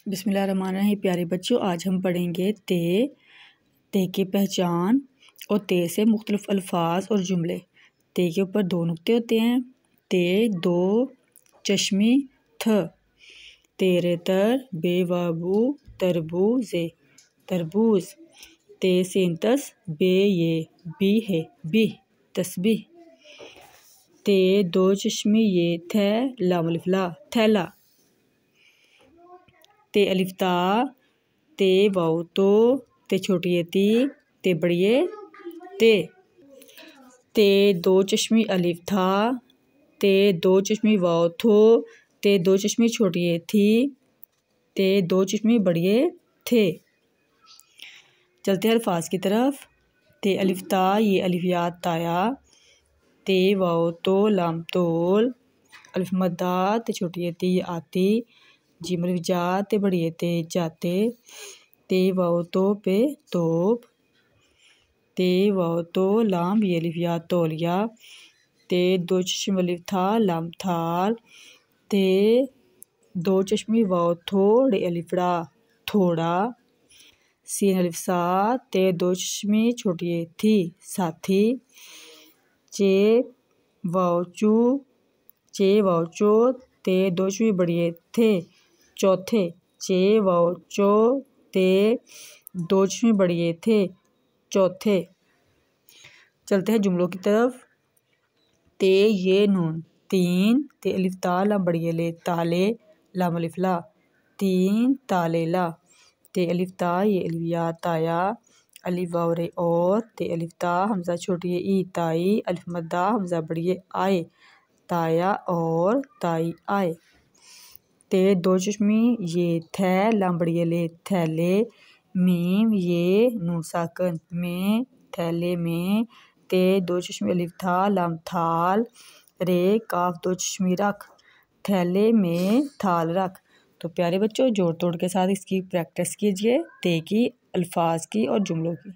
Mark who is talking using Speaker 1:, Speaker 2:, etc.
Speaker 1: बिस्मिल्लाहिर्रहमानिर्रहीम। प्यारे बच्चों, आज हम पढ़ेंगे ते की पहचान और ते से मुख्तलिफ अल्फाज और जुमले। ते के ऊपर दो नुक्ते होते हैं। ते दो चश्मी थ, तेरे तर बेवाबू तरबूजे तरबूज। ते सेंतस बे ये बी है बी तस्बीह। ते दो चश्मी ये थे लामलिफला थैला। ते अलिफ्ता ते वाओ तो ते छोटी ती ते बड़िए ते दो चश्मी अलिफ था ते दो चश्मी वाओ थो ते दो चश्मी छोटी थी ते दो चश्मी बड़िए थे। चलते हैं अल्फाज की तरफ। ते अलिफ्ता ये अलिफियात ताया, ते वाओ तो लाम तोल, अलिफ मद्दा ते छोटी ती आती, जीम अलिफ जा ते बड़ी ते जाते, ते वाओ तो पे तोप, ते वाओ तो लाम ये अलिफ या तौलिया, ते दो चश्मी अलिफ था लाम थाल, ते दो चश्मी वाओ थोड़े अलिफड़ा थोड़ा, सीन अलिफ सा ते दो चश्मी छोटी थी साथी, चे वाओ चो ते दो चश्मी बड़ी थे चौथे, चे वाओ चो ते दो चश्मी बड़ी थे चौथे। चलते हैं जुमलों की तरफ। ते ये नून तीन, ते अलिफ ता लाम बड़ी ले ताले लाम अलिफ ला तीन ताले ला, ते अलिफ ता ये अलिफिया ताया, अलिफ वाव रे और, ते अलिफ ता हमजा छोटी ई ताई, अलिफ मद्दा हमजा बड़ी आए ताया और ताई आए। ते दो चश्मी ये थे लाम बड़ी ले थैले, मीम ये नून साकन में थैले में, ते दो चश्मी अलिफ था लाम थाल, रे काफ दो चश्मी रख थैले में थाल रख। तो प्यारे बच्चों, जोड़ तोड़ के साथ इसकी प्रैक्टिस कीजिए ते की, अल्फाज की और जुमलों की।